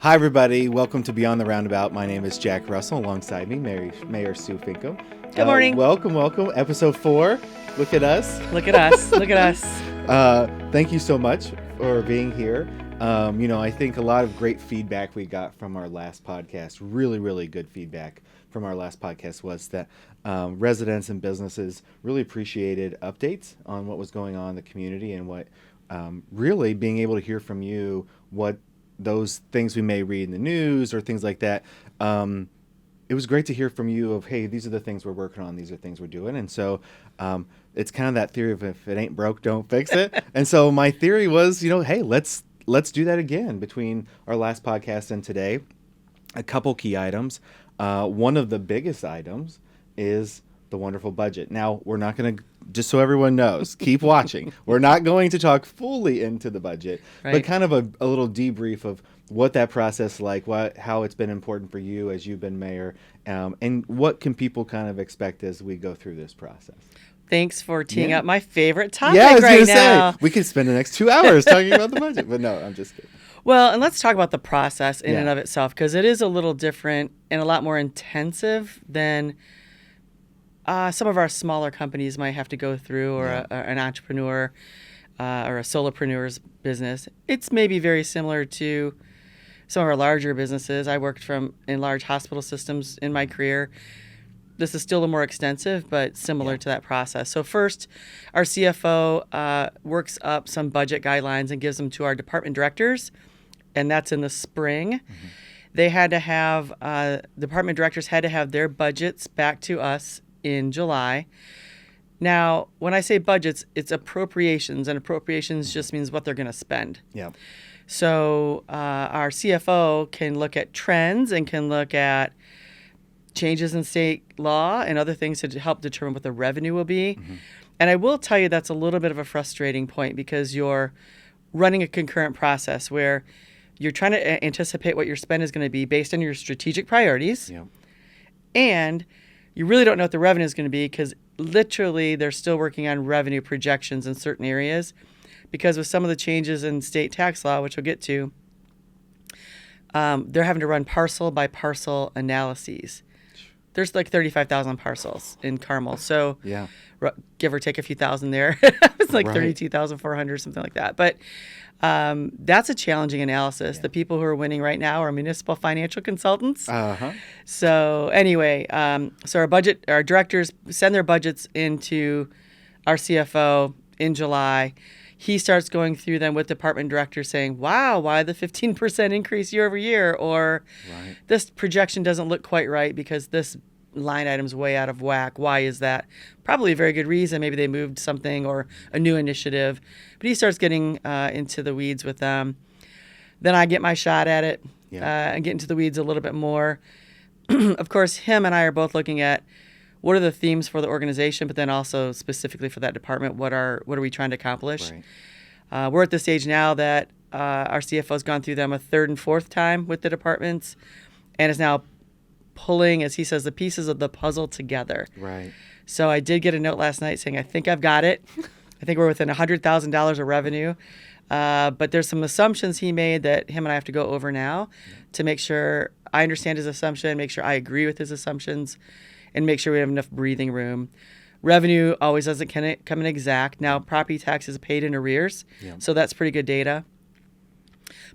Hi, everybody. Welcome to Beyond the Roundabout. My name is Jack Russell. Alongside me, Mayor Sue Finkam. Good morning. Welcome. Episode 4. Look at us. Look at us. Look at us. Thank you so much for being here. I think a lot of great feedback we got from our last podcast, really good feedback from our last podcast, was that residents and businesses really appreciated updates on what was going on in the community and what really being able to hear from you what those things we may read in the news or things like that. It was great to hear from you of, hey, these are the things we're working on. These are things we're doing. And so it's kind of that theory of if it ain't broke, don't fix it. And so my theory was, hey, let's do that again between our last podcast and today. A couple key items. One of the biggest items is the wonderful budget. Now, we're not going to, just so everyone knows, keep watching. We're not going to talk fully into the budget, right, but kind of a little debrief of what that process is like, how it's been important for you as you've been mayor, and what can people kind of expect as we go through this process. Thanks for teeing up my favorite topic I was right gonna now. Say, we could spend the next 2 hours talking about the budget, but no, I'm just kidding. Well, and let's talk about the process in and of itself, because it is a little different and a lot more intensive than some of our smaller companies might have to go through, or an entrepreneur or a solopreneur's business. It's maybe very similar to some of our larger businesses. I worked in large hospital systems in my career. This is still a little more extensive, but similar to that process. So first, our CFO works up some budget guidelines and gives them to our department directors, and that's in the spring. Mm-hmm. They had to have, department directors had to have their budgets back to us in July. Now, when I say budgets, it's appropriations, and appropriations just means what they're going to spend. Yeah. So our CFO can look at trends and can look at changes in state law and other things to help determine what the revenue will be. Mm-hmm. And I will tell you that's a little bit of a frustrating point, because you're running a concurrent process where you're trying to anticipate what your spend is going to be based on your strategic priorities. Yeah. And you really don't know what the revenue is going to be, because literally they're still working on revenue projections in certain areas, because with some of the changes in state tax law, which we'll get to, they're having to run parcel by parcel analyses. There's like 35,000 parcels in Carmel. So give or take a few thousand there. It's like 32,400, something like that. But that's a challenging analysis. The people who are winning right now are municipal financial consultants. Uh-huh. So anyway, so our directors send their budgets into our CFO in July. He starts going through them with department directors saying, wow, why the 15% increase year over year? Or this projection doesn't look quite right because this line item's way out of whack. Why is that? Probably a very good reason. Maybe they moved something or a new initiative. But he starts getting into the weeds with them. Then I get my shot at it and get into the weeds a little bit more. Of course, him and I are both looking at what are the themes for the organization, but then also specifically for that department, what are we trying to accomplish? Right. We're at the stage now that our CFO has gone through them a third and fourth time with the departments and is now pulling, as he says, the pieces of the puzzle together. Right. So I did get a note last night saying, I think I've got it. I think we're within $100,000 of revenue. But there's some assumptions he made that him and I have to go over now to make sure I understand his assumption, make sure I agree with his assumptions, and make sure we have enough breathing room. Revenue always doesn't come in exact. Now, property tax is paid in arrears, so that's pretty good data.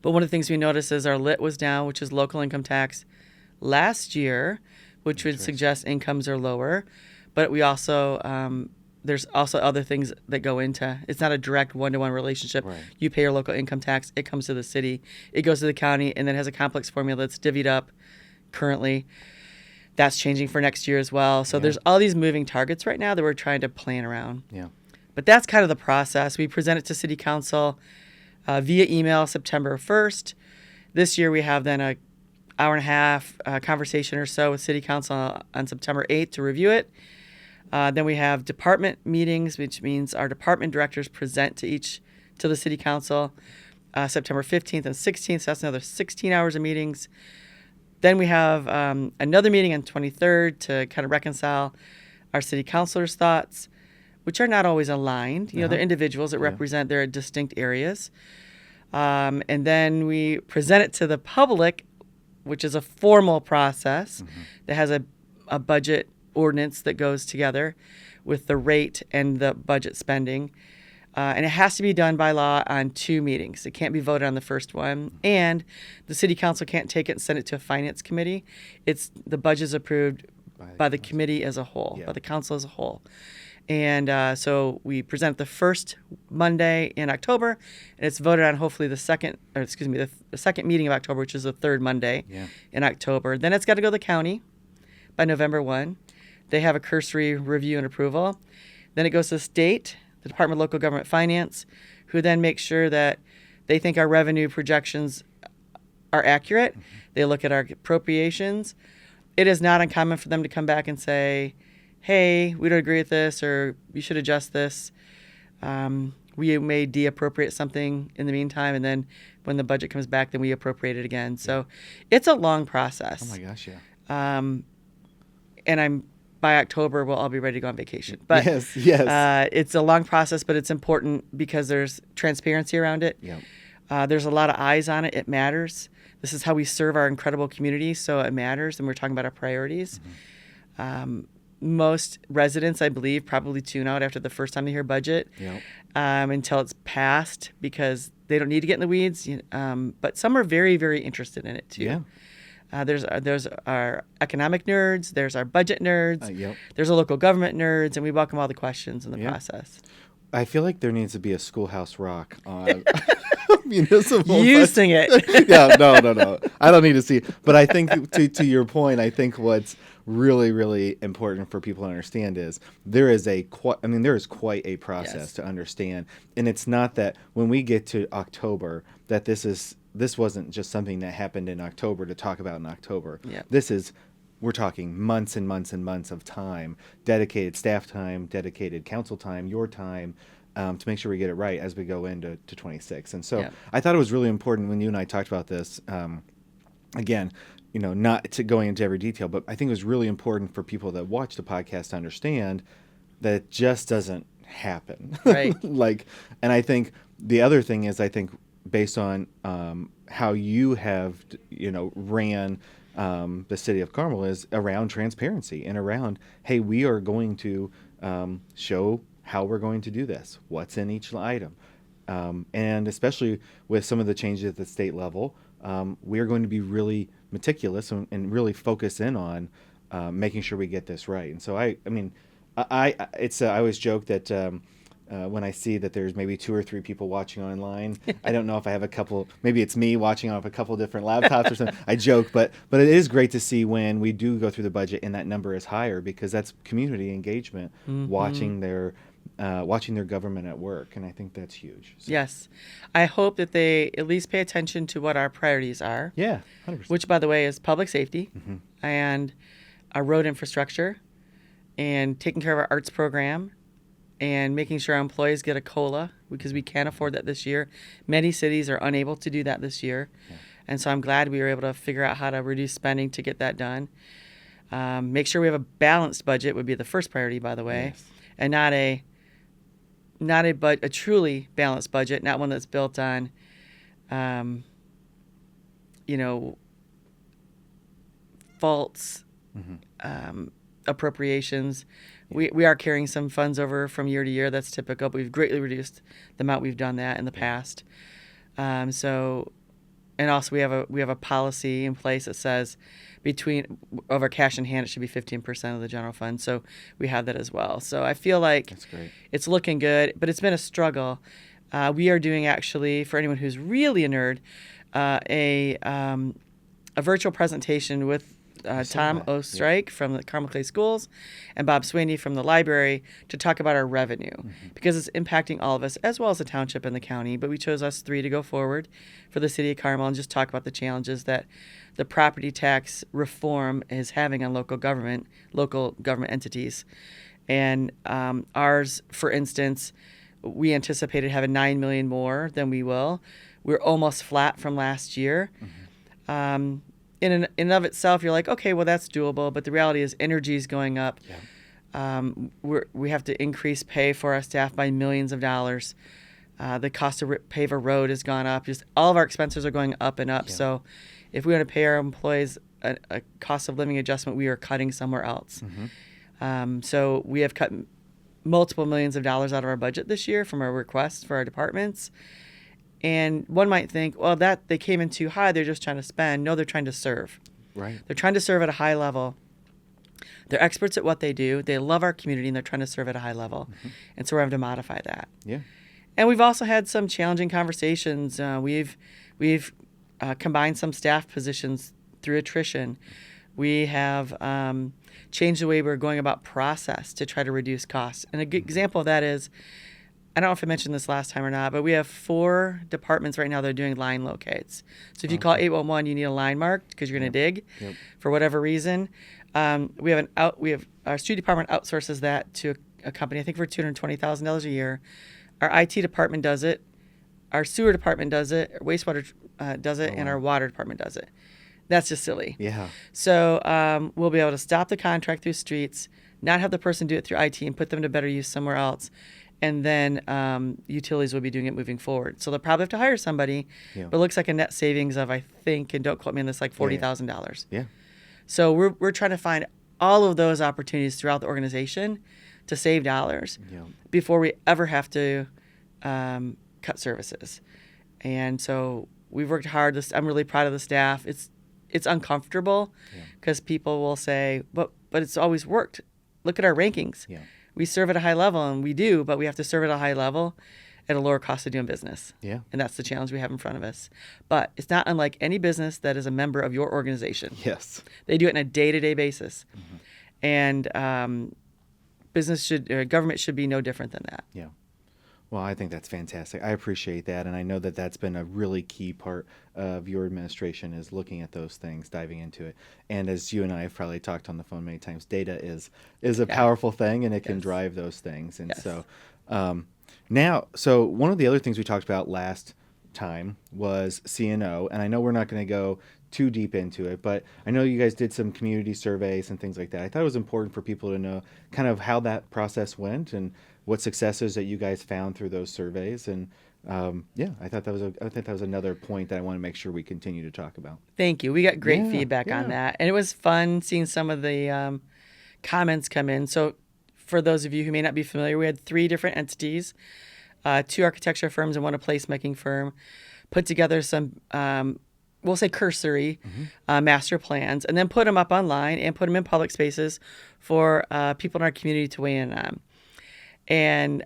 But one of the things we noticed is our LIT was down, which is local income tax, last year, which would suggest incomes are lower. But we also, there's also other things that go into, it's not a direct one-to-one relationship. Right. You pay your local income tax, it comes to the city, it goes to the county, and then has a complex formula that's divvied up currently. That's changing for next year as well. So there's all these moving targets right now that we're trying to plan around. Yeah. But that's kind of the process. We present it to City Council via email September 1st. This year we have then an hour and a half conversation or so with City Council on September 8th to review it. Then we have department meetings, which means our department directors present to the City Council September 15th and 16th. So that's another 16 hours of meetings. Then we have another meeting on 23rd to kind of reconcile our city councilors' thoughts, which are not always aligned. You know, they're individuals that represent their distinct areas. And then we present it to the public, which is a formal process that has a budget ordinance that goes together with the rate and the budget spending. And it has to be done by law on 2 meetings. It can't be voted on the first one. And the city council can't take it and send it to a finance committee. The budget is approved by the committee as a whole, by the council as a whole. And so we present the first Monday in October, and it's voted on hopefully the second meeting of October, which is the third Monday in October. Then it's got to go to the county by November 1. They have a cursory review and approval. Then it goes to the state, the Department of Local Government Finance, who then makes sure that they think our revenue projections are accurate. They look at our appropriations. It is not uncommon for them to come back and say, hey, we don't agree with this, or you should adjust this. We may de-appropriate something in the meantime, and then when the budget comes back, then we appropriate it again. So it's a long process. Oh my gosh, yeah. And by October, we'll all be ready to go on vacation. But yes. It's a long process, but it's important because there's transparency around it. Yep. There's a lot of eyes on it. It matters. This is how we serve our incredible community, so it matters, and we're talking about our priorities. Most residents, I believe, probably tune out after the first time they hear budget until it's passed because they don't need to get in the weeds. But some are very, very interested in it, too. Yeah. There's our economic nerds. There's our budget nerds. Yep. There's our local government nerds, and we welcome all the questions in the process. I feel like there needs to be a Schoolhouse Rock on municipal. You sing it. Yeah, no. I don't need to see it. But I think to your point, I think what's really, really important for people to understand is there is quite a process to understand. And it's not that when we get to October that this wasn't just something that happened in October to talk about in October. Yeah. We're talking months and months and months of time, dedicated staff time, dedicated council time, your time, to make sure we get it right as we go into 26. And so I thought it was really important when you and I talked about this, again, not to going into every detail, but I think it was really important for people that watch the podcast to understand that it just doesn't happen. Right. And I think the other thing is, based on how you have, ran the city of Carmel is around transparency and around, hey, we are going to show how we're going to do this, what's in each item. And especially with some of the changes at the state level, we are going to be really meticulous and really focus in on making sure we get this right. And so I always joke that when I see that there's maybe 2 or 3 people watching online, I don't know if I have a couple, maybe it's me watching off a couple different laptops or something. I joke, but it is great to see when we do go through the budget and that number is higher, because that's community engagement, watching their government at work. And I think that's huge. So. Yes. I hope that they at least pay attention to what our priorities are. Yeah, 100%. Which, by the way, is public safety and our road infrastructure and taking care of our arts program and making sure our employees get a COLA, because we can't afford that this year. Many cities are unable to do that this year. Yeah. And so I'm glad we were able to figure out how to reduce spending to get that done. Make sure we have a balanced budget would be the first priority, by the way, and not a truly balanced budget, not one that's built on, false appropriations. We are carrying some funds over from year to year. That's typical, but we've greatly reduced the amount we've done that in the past. And also we have a policy in place that says of our cash in hand, it should be 15% of the general fund. So we have that as well. So I feel like that's great. It's looking good, but it's been a struggle. We are doing, actually, for anyone who's really a nerd, a virtual presentation with Tom Ostrike from the Carmel Clay Schools and Bob Sweeney from the library to talk about our revenue, because it's impacting all of us as well as the township and the county. But we chose us 3 to go forward for the city of Carmel and just talk about the challenges that the property tax reform is having on local government entities. And ours, for instance, we anticipated having $9 million more than we will. We're almost flat from last year. In and of itself, you're like, okay, well, that's doable. But the reality is energy is going up. Yeah. We have to increase pay for our staff by millions of dollars. The cost to pave a road has gone up. Just all of our expenses are going up and up. Yeah. So if we want to pay our employees a cost of living adjustment, we are cutting somewhere else. So we have cut multiple millions of dollars out of our budget this year from our requests for our departments. And one might think, well, that they came in too high. They're just trying to spend. No, they're trying to serve. Right. They're trying to serve at a high level. They're experts at what they do. They love our community, and they're trying to serve at a high level. And so we're having to modify that. Yeah. And we've also had some challenging conversations. We've combined some staff positions through attrition. We have changed the way we're going about process to try to reduce costs. And a good example of that is, I don't know if I mentioned this last time or not, but we have 4 departments right now that are doing line locates. So if you call 811, you need a line marked because you're going to dig for whatever reason. We have our street department outsources that to a company, I think for $220,000 a year. Our IT department does it. Our sewer department does it. Our wastewater does it, and our water department does it. That's just silly. Yeah. So we'll be able to stop the contract through streets, not have the person do it through IT, and put them to better use somewhere else. And then utilities will be doing it moving forward. So they'll probably have to hire somebody, but it looks like a net savings of, I think, and don't quote me on this, like $40,000. Yeah. So we're trying to find all of those opportunities throughout the organization to save dollars before we ever have to cut services. And so we've worked hard. I'm really proud of the staff. It's uncomfortable because people will say, but it's always worked. Look at our rankings. Yeah. We serve at a high level, and we do, but we have to serve at a high level at a lower cost of doing business. Yeah. And that's the challenge we have in front of us. But it's not unlike any business that is a member of your organization. Yes. They do it on a day-to-day basis. And government should be no different than that. Yeah. Well, I think that's fantastic. I appreciate that. And I know that that's been a really key part of your administration is looking at those things, diving into it. And as you and I have probably talked on the phone many times, data is a powerful thing, and it can drive those things. And so so one of the other things we talked about last time was C&O. And I know we're not going to go too deep into it, but I know you guys did some community surveys and things like that. I thought it was important for people to know kind of how that process went and what successes that you guys found through those surveys. And I thought that was another point that I want to make sure we continue to talk about. Thank you. We got great feedback on that. And it was fun seeing some of the comments come in. So for those of you who may not be familiar, we had 3 different entities, 2 architecture firms and 1 placemaking firm, put together some we'll say cursory master plans, and then put them up online and put them in public spaces for people in our community to weigh in on. And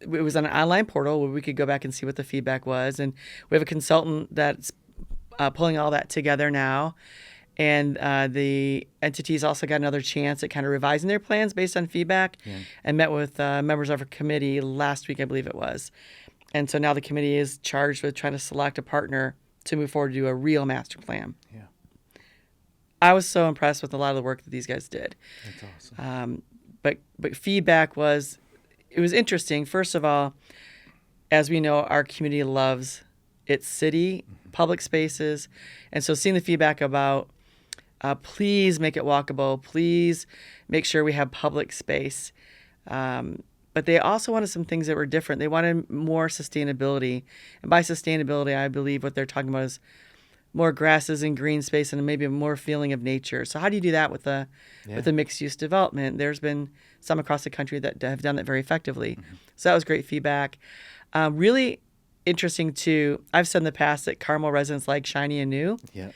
it was on an online portal where we could go back and see what the feedback was. And we have a consultant that's pulling all that together now. And the entities also got another chance at kind of revising their plans based on feedback and met with members of our committee last week, I believe it was. And so now the committee is charged with trying to select a partner to move forward to do a real master plan. Yeah. I was so impressed with a lot of the work that these guys did. That's awesome. But feedback was interesting. First of all, as we know, our community loves its city, public spaces. And so seeing the feedback about please make it walkable, please make sure we have public space. But they also wanted some things that were different. They wanted more sustainability. And by sustainability, I believe what they're talking about is more grasses and green space and maybe a more feeling of nature. So how do you do that with a mixed-use development? There's been some across the country that have done that very effectively. So that was great feedback. Really interesting, too. I've said in the past that Carmel residents like shiny and new. Yeah.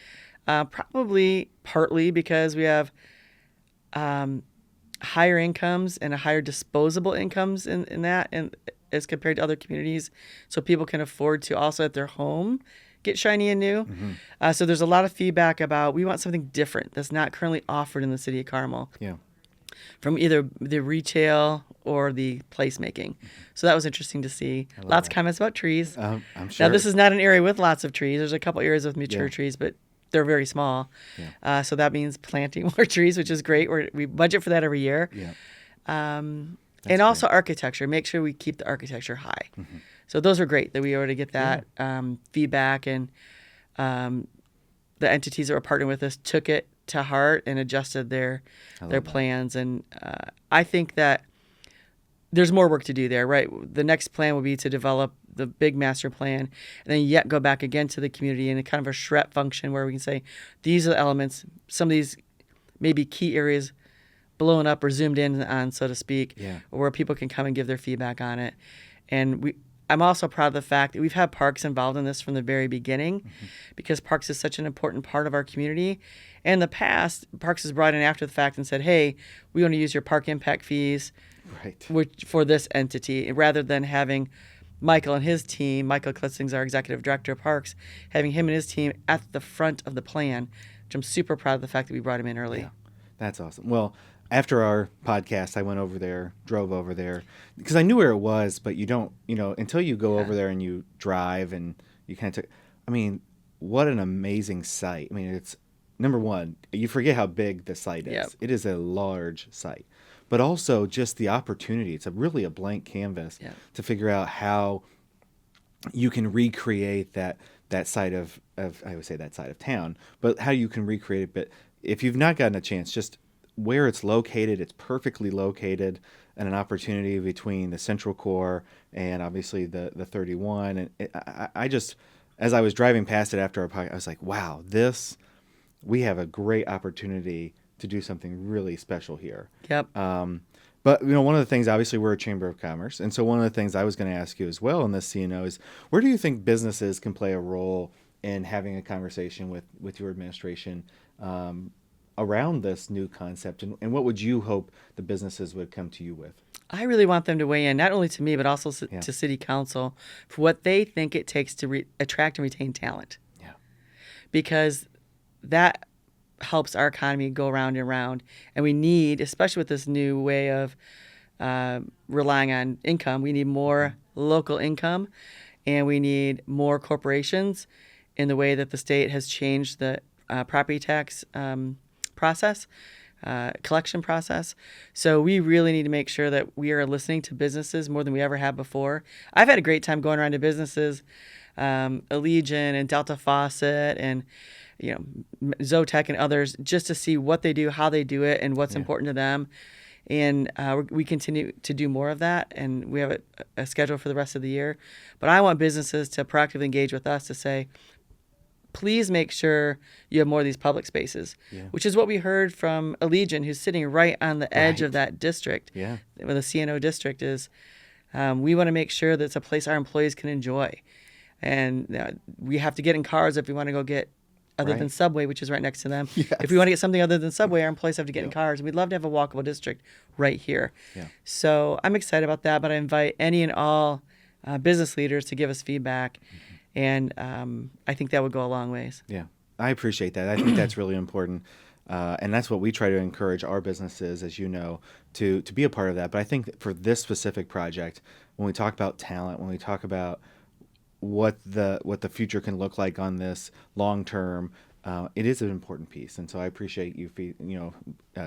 Probably partly because we have higher incomes and a higher disposable incomes in that and as compared to other communities. So people can afford to also at their home get shiny and new. So there's a lot of feedback about we want something different that's not currently offered in the city of Carmel. Yeah. From either the retail or the placemaking. So that was interesting to see. Lots of comments about trees. I'm sure. Now, this is not an area with lots of trees. There's a couple areas with mature trees, but they're very small. Yeah. So that means planting more trees, which is great. We budget for that every year. Yeah. And also architecture. Make sure we keep the architecture high. So those are great that we already get that feedback, and the entities that were partnering with us took it to heart and adjusted their plans. And I think that there's more work to do there, right? The next plan will be to develop the big master plan and then yet go back again to the community in a kind of a SHREP function where we can say, these are the elements, some of these maybe key areas blown up or zoomed in on, so to speak, where people can come and give their feedback on it. And I'm also proud of the fact that we've had parks involved in this from the very beginning because parks is such an important part of our community. In the past, parks has brought in after the fact and said, hey, we want to use your park impact fees for this entity, rather than having Michael and his team, Michael Klitzing's our executive director of parks, having him and his team at the front of the plan, which I'm super proud of the fact that we brought him in early. Yeah, that's awesome. Well, after our podcast, I went over there, drove over there, because I knew where it was, but you don't, until you go over there and you drive and you kind of what an amazing site. I mean, it's, number one, you forget how big the site is. Yep. It is a large site, but also just the opportunity. It's really a blank canvas to figure out how you can recreate that side of, I would say that side of town, but how you can recreate it. But if you've not gotten a chance, just where it's located, it's perfectly located, and an opportunity between the central core and obviously the 31. And I just, as I was driving past it after our podcast, I was like, wow, we have a great opportunity to do something really special here. Yep. But one of the things, obviously, we're a chamber of commerce, and so one of the things I was going to ask you as well in this CNO is, where do you think businesses can play a role in having a conversation with your administration around this new concept, and what would you hope the businesses would come to you with? I really want them to weigh in, not only to me, but also to City Council, for what they think it takes to attract and retain talent. Yeah. Because that helps our economy go round and round. And we need, especially with this new way of relying on income, we need more local income, and we need more corporations in the way that the state has changed the property tax process, collection process. So we really need to make sure that we are listening to businesses more than we ever have before. I've had a great time going around to businesses, Allegiant and Delta Faucet and Zotec and others, just to see what they do, how they do it, and what's important to them. And we continue to do more of that, and we have a schedule for the rest of the year. But I want businesses to proactively engage with us to say, please make sure you have more of these public spaces, which is what we heard from Allegiant, who's sitting right on the edge of that district, where the CNO district is. We want to make sure that it's a place our employees can enjoy. And we have to get in cars if we want to go get other than Subway, which is right next to them. Yes. If we want to get something other than Subway, our employees have to get in cars. We'd love to have a walkable district right here. Yeah. So I'm excited about that, but I invite any and all business leaders to give us feedback. And I think that would go a long ways. Yeah, I appreciate that. I think that's really important. And that's what we try to encourage our businesses, as you know, to be a part of that. But I think for this specific project, when we talk about talent, when we talk about what the future can look like on this long term, it is an important piece. And so I appreciate you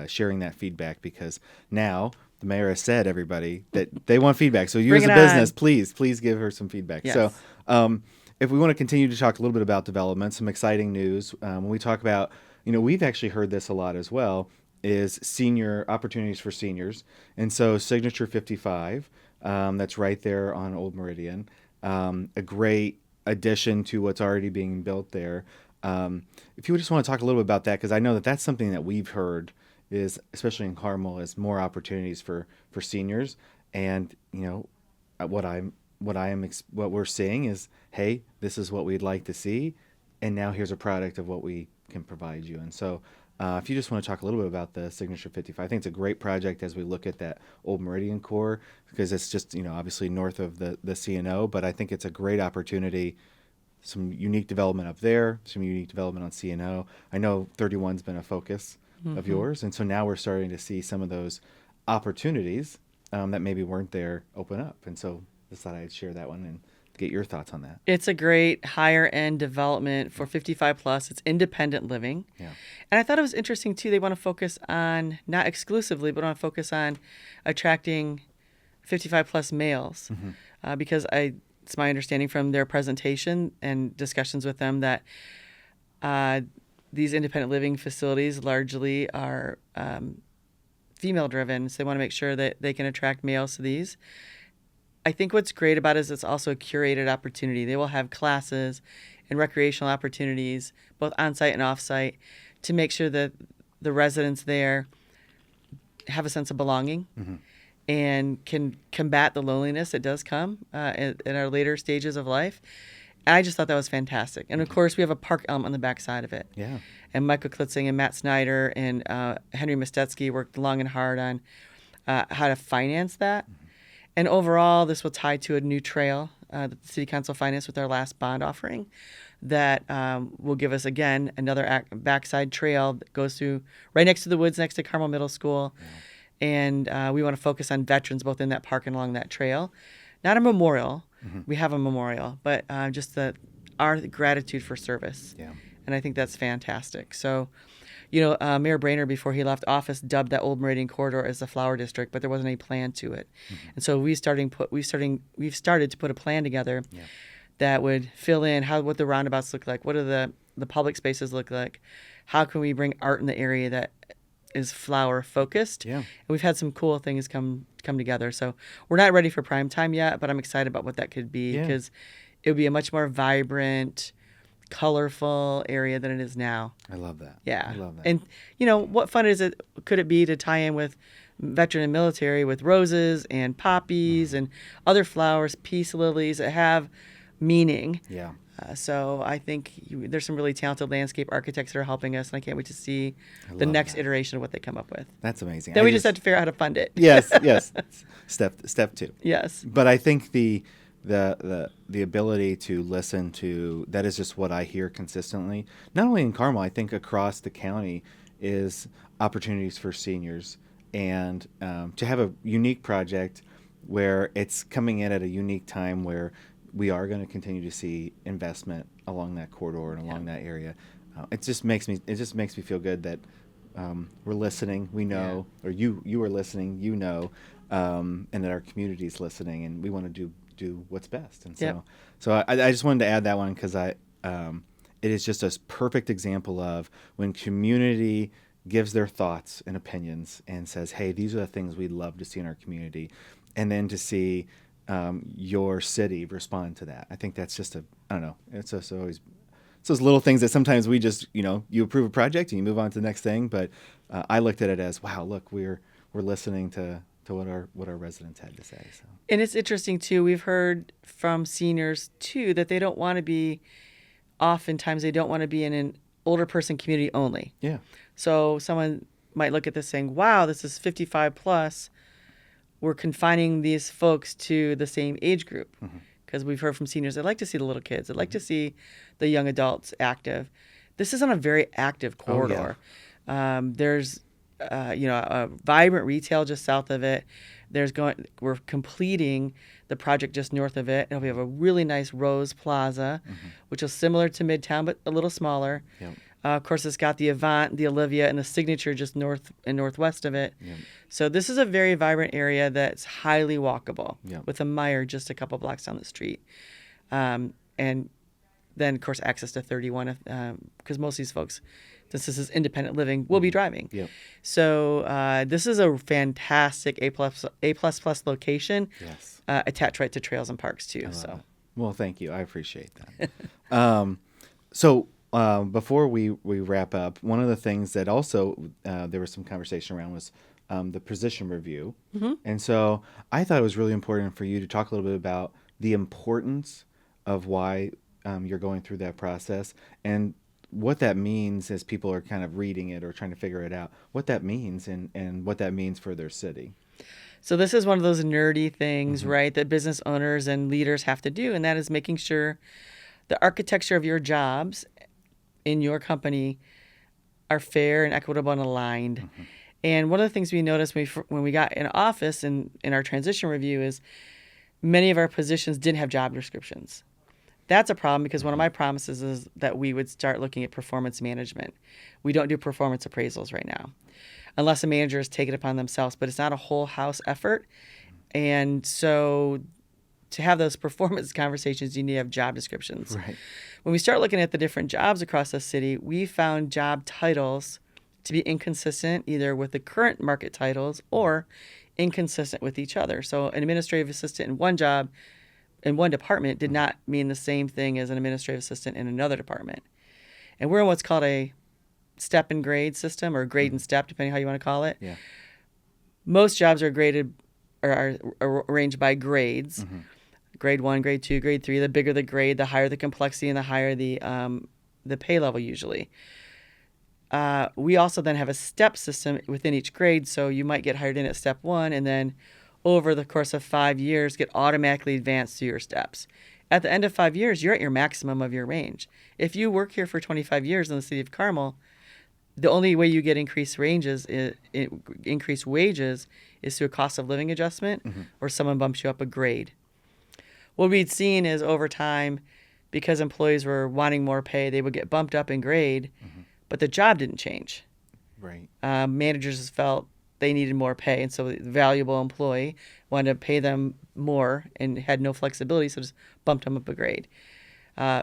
sharing that feedback, because now the mayor has said, everybody, that they want feedback. So you as a business, please give her some feedback. Yes. So if we want to continue to talk a little bit about development, some exciting news, when we talk about, we've actually heard this a lot as well, is senior opportunities for seniors. And so Signature 55, that's right there on Old Meridian, a great addition to what's already being built there. If you just want to talk a little bit about that, because I know that that's something that we've heard is, especially in Carmel, is more opportunities for seniors. And, what we're seeing is, hey, this is what we'd like to see, and now here's a product of what we can provide you. And so if you just want to talk a little bit about the Signature 55, I think it's a great project as we look at that Old Meridian core, because it's just, obviously north of the CNO, but I think it's a great opportunity, some unique development up there, some unique development on CNO. I know 31's been a focus of yours, and so now we're starting to see some of those opportunities that maybe weren't there open up. And so I just thought I'd share that one and get your thoughts on that. It's a great higher end development for 55 plus. It's independent living. Yeah. And I thought it was interesting too. They want to focus on, not exclusively, but want to focus on attracting 55 plus males, because it's my understanding from their presentation and discussions with them that these independent living facilities largely are female driven, so they want to make sure that they can attract males to these. I think what's great about it is it's also a curated opportunity. They will have classes and recreational opportunities, both on-site and off-site, to make sure that the residents there have a sense of belonging and can combat the loneliness that does come in our later stages of life. And I just thought that was fantastic. And, of course, we have a park element on the back side of it. Yeah. And Michael Klitzing and Matt Snyder and Henry Mistetsky worked long and hard on how to finance that. And overall, this will tie to a new trail that the City Council financed with our last bond offering that will give us, again, another backside trail that goes through right next to the woods, next to Carmel Middle School. Yeah. And we want to focus on veterans both in that park and along that trail. Not a memorial. We have a memorial, but just our gratitude for service. Yeah. And I think that's fantastic. So, Mayor Brainerd, before he left office, dubbed that Old Meridian corridor as the flower district, but there wasn't any plan to it. And so we've started to put a plan together that would fill in what the roundabouts look like, what do the public spaces look like, how can we bring art in the area that is flower focused. Yeah. And we've had some cool things come together. So we're not ready for prime time yet, but I'm excited about what that could be because it would be a much more vibrant, colorful area than it is now. I love that. Yeah. I love that. And what fun could it be to tie in with veteran and military with roses and poppies and other flowers, peace lilies that have meaning. Yeah. So I think there's some really talented landscape architects that are helping us, and I can't wait to see the next iteration of what they come up with. That's amazing. Then we just have to figure out how to fund it. Yes. Step 2. Yes. But I think the ability to listen to, that is just what I hear consistently, not only in Carmel, I think across the county, is opportunities for seniors and to have a unique project where it's coming in at a unique time where we are going to continue to see investment along that corridor and along that area. It just makes me feel good that we're listening. We know, or you are listening. And that our community is listening, and we want to do what's best. And so I just wanted to add that one because it is just a perfect example of when community gives their thoughts and opinions and says, "Hey, these are the things we'd love to see in our community," and then to see your city respond to that. I think that's just I don't know. It's just always it's those little things that sometimes we just you approve a project and you move on to the next thing. But I looked at it as, wow, look, we're listening to what our residents had to say. So. And it's interesting too. We've heard from seniors too that they don't want to be. Oftentimes, they don't want to be in an older person community only. Yeah. So someone might look at this saying, "Wow, this is 55 plus. We're confining these folks to the same age group." Because we've heard from seniors, they'd like to see the little kids. They'd like to see the young adults active. This isn't a very active corridor. There's, a vibrant retail just south of it. We're completing the project just north of it. And we have a really nice Rose Plaza, which is similar to Midtown, but a little smaller. Yep. Of course, it's got the Avant, the Olivia, and the Signature just north and northwest of it. Yep. So this is a very vibrant area that's highly walkable, with a Meijer just a couple blocks down the street. And then, of course, access to 31, because most of these folks, since this is independent living, will be driving. Yep. So this is a fantastic A++ location, attached right to trails and parks, too. So. Well, thank you. I appreciate that. So before we wrap up, one of the things that also there was some conversation around was the position review. And so I thought it was really important for you to talk a little bit about the importance of why you're going through that process and what that means as people are kind of reading it or trying to figure it out, what that means and what that means for their city. So this is one of those nerdy things, right, that business owners and leaders have to do, and that is making sure the architecture of your jobs in your company are fair and equitable and aligned. And one of the things we noticed when we got in office and in our transition review is many of our positions didn't have job descriptions. That's a problem because one of my promises is that we would start looking at performance management. We don't do performance appraisals right now, unless a manager has taken it upon themselves, but it's not a whole house effort. And so to have those performance conversations, you need to have job descriptions. Right. When we start looking at the different jobs across the city, we found job titles to be inconsistent either with the current market titles or inconsistent with each other. So an administrative assistant in one job, in one department, did not mean the same thing as an administrative assistant in another department. And we're in what's called a step and grade system, or grade and step, depending how you want to call it. Yeah. Most jobs are graded or are arranged by grades. Grade 1, grade 2, grade 3. The bigger the grade, the higher the complexity and the higher the pay level usually. We also then have a step system within each grade, so you might get hired in at step 1 and then over the course of 5 years get automatically advanced through your steps. At the end of 5 years, you're at your maximum of your range. If you work here for 25 years in the city of Carmel, the only way you get increased wages is through a cost of living adjustment or someone bumps you up a grade. What we'd seen is over time, because employees were wanting more pay, they would get bumped up in grade, but the job didn't change. Right. Managers felt they needed more pay, and so the valuable employee wanted to pay them more and had no flexibility, so just bumped them up a grade.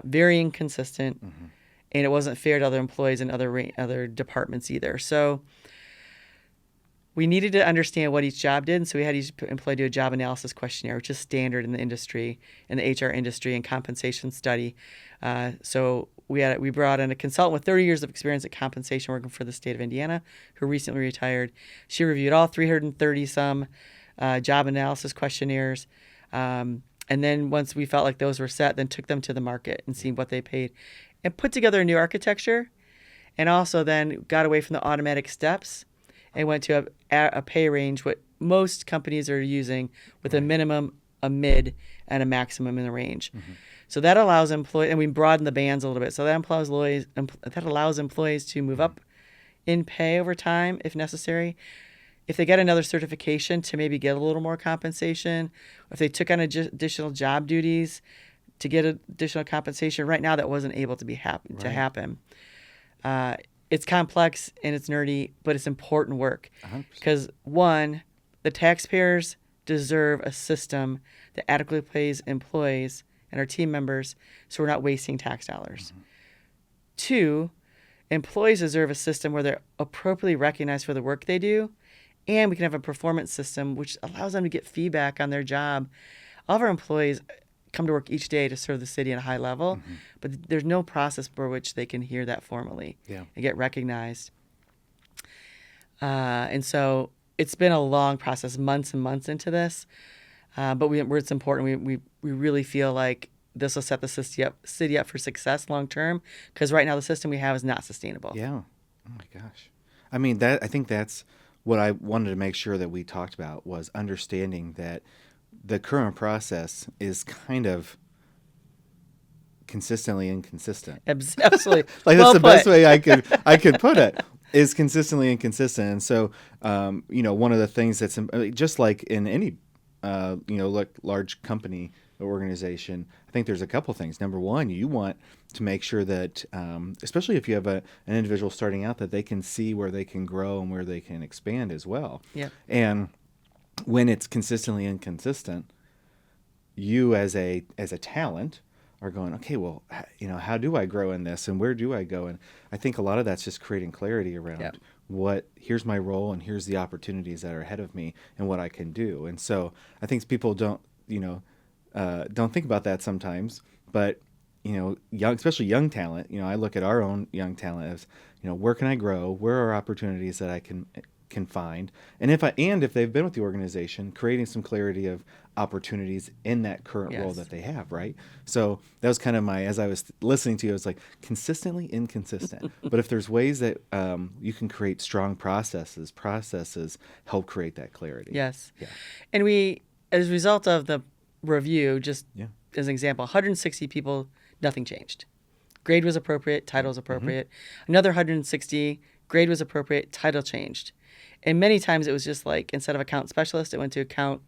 Very inconsistent, and it wasn't fair to other employees in other departments either. So we needed to understand what each job did, and so we had each employee do a job analysis questionnaire, which is standard in the industry, in the HR industry and compensation study. So we brought in a consultant with 30 years of experience at compensation working for the state of Indiana, who recently retired. She reviewed all 330-some job analysis questionnaires, and then once we felt like those were set, then took them to the market and seen what they paid, and put together a new architecture, and also then got away from the automatic steps and went to a pay range, what most companies are using, with a minimum, a mid, and a maximum in the range. So that allows employees, and we broaden the bands a little bit, so that allows employees to move up in pay over time if necessary. If they get another certification, to maybe get a little more compensation. If they took on additional job duties to get additional compensation. Right now that wasn't able to happen. It's complex and it's nerdy, but it's important work. 100%. Because one, the taxpayers deserve a system that adequately pays employees and our team members so we're not wasting tax dollars. 2, employees deserve a system where they're appropriately recognized for the work they do, and we can have a performance system which allows them to get feedback on their job. All of our employees come to work each day to serve the city at a high level, but there's no process for which they can hear that formally and get recognized. And so it's been a long process, months and months into this, but it's important. We really feel like this will set the city up for success long term, because right now the system we have is not sustainable. Yeah. Oh my gosh. I mean, I think that's what I wanted to make sure that we talked about, was understanding that the current process is kind of consistently inconsistent. Absolutely. Like, well that's the put. best way I could put it, is consistently inconsistent. And so, one of the things that's just like in any, large company or organization, I think there's a couple things. Number one, you want to make sure that, especially if you have an individual starting out, that they can see where they can grow and where they can expand as well. Yeah. And when it's consistently inconsistent, you as a talent are going, okay, well, how do I grow in this and where do I go? And I think a lot of that's just creating clarity around here's my role and here's the opportunities that are ahead of me and what I can do. And so I think people don't think about that sometimes, but especially young talent, I look at our own young talent as, where can I grow? Where are opportunities that I can find? And if they've been with the organization, creating some clarity of opportunities in that current role that they have, right? So that was kind of as I was listening to you, I was like, consistently inconsistent. But if there's ways that you can create strong processes help create that clarity. Yes. Yeah. And we, as a result of the review, just as an example, 160 people, nothing changed. Grade was appropriate, title was appropriate. Another 160, grade was appropriate, title changed. And many times it was just like, instead of account specialist, it went to account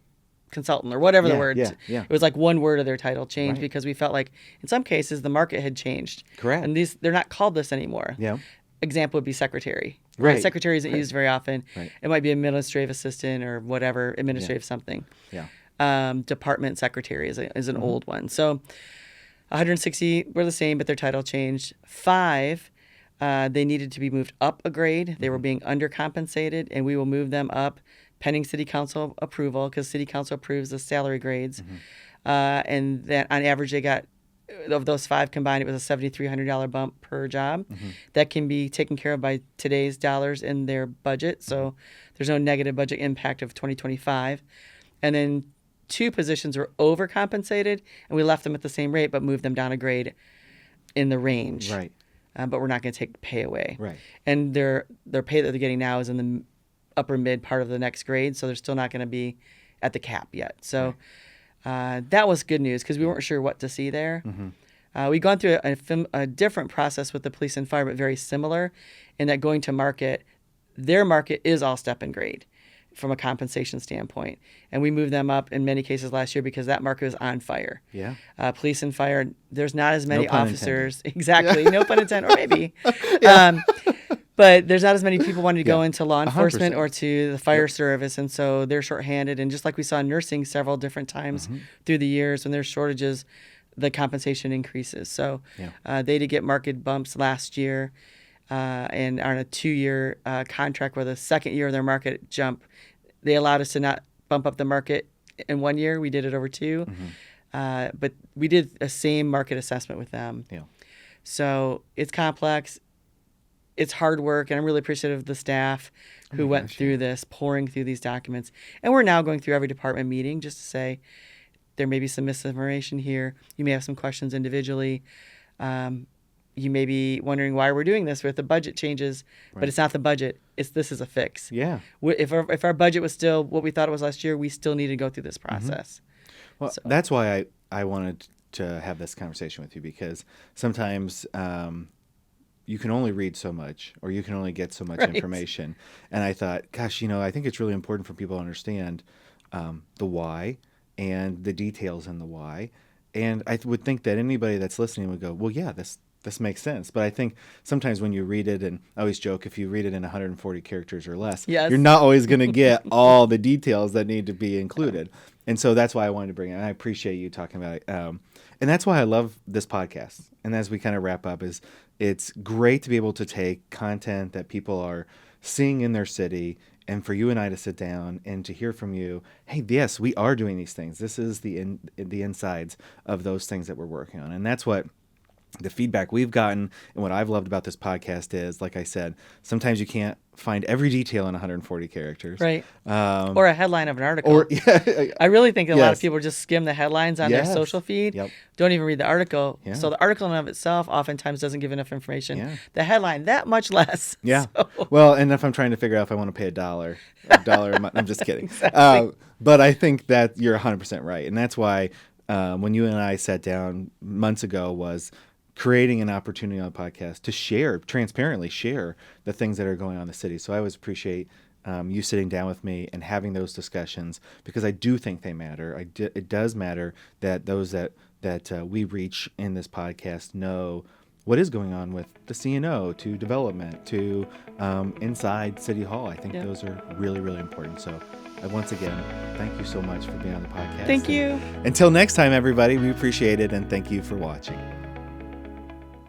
consultant or whatever the word. It was like one word of their title changed because we felt like in some cases the market had changed. Correct. And they're not called this anymore. Yeah. Example would be secretary. Right. Secretary isn't used very often. Right. It might be administrative assistant or whatever, administrative something. Yeah. Department secretary is an old one. So 160 were the same, but their title changed. 5 They needed to be moved up a grade. They were being undercompensated, and we will move them up pending city council approval, because city council approves the salary grades. And then on average, they got, of those 5 combined, it was a $7,300 bump per job. That can be taken care of by today's dollars in their budget. So there's no negative budget impact of 2025. And then 2 positions were overcompensated, and we left them at the same rate, but moved them down a grade in the range. Right. But we're not going to take pay away. Right. And their pay that they're getting now is in the upper mid part of the next grade, so they're still not going to be at the cap yet. So that was good news, because we weren't sure what to see there. We've gone through a different process with the police and fire, but very similar in that going to market, their market is all step and grade from a compensation standpoint. And we moved them up in many cases last year because that market was on fire. Yeah. Police and fire, there's not as many No pun officers. Exactly. No pun intended, or maybe. But there's not as many people wanting to go into law enforcement 100%. or to the fire service. And so they're shorthanded. And just like we saw in nursing several different times through the years, when there's shortages, the compensation increases. So they did get market bumps last year and are on a 2-year contract where the second year of their market jump, they allowed us to not bump up the market in 1 year. We did it over 2. But we did a same market assessment with them. Yeah. So it's complex. It's hard work, and I'm really appreciative of the staff who went through this, pouring through these documents. And we're now going through every department meeting just to say, there may be some misinformation here. You may have some questions individually. You may be wondering why we're doing this with the budget changes, but it's not the budget. This is a fix. Yeah. If our budget was still what we thought it was last year, we still need to go through this process. Well, that's why I wanted to have this conversation with you, because sometimes you can only read so much, or you can only get so much information. And I thought, gosh, I think it's really important for people to understand the why and the details in the why. And I would think that anybody that's listening would go, well, yeah, this makes sense. But I think sometimes when you read it, and I always joke, if you read it in 140 characters or less, you're not always going to get all the details that need to be included. And so that's why I wanted to bring it. And I appreciate you talking about it. And that's why I love this podcast. And as we kind of wrap up, it's great to be able to take content that people are seeing in their city, and for you and I to sit down and to hear from you, hey, yes, we are doing these things. This is the insides of those things that we're working on. And that's what the feedback we've gotten, and what I've loved about this podcast is, like I said, sometimes you can't find every detail in 140 characters. Right. Or a headline of an article. Or I really think a lot of people just skim the headlines on their social feed, don't even read the article. Yeah. So the article in and of itself oftentimes doesn't give enough information. Yeah. The headline, that much less. Yeah. So. Well, and if I'm trying to figure out if I want to pay $1 a month, I'm just kidding. Exactly. But I think that you're 100% right. And that's why when you and I sat down months ago was creating an opportunity on the podcast to transparently share the things that are going on in the city. So I always appreciate you sitting down with me and having those discussions, because I do think they matter. It does matter that those that we reach in this podcast know what is going on with the CNO, to development, to inside City Hall. I think those are really, really important. So once again, thank you so much for being on the podcast. Thank you. Until next time, everybody, we appreciate it, and thank you for watching.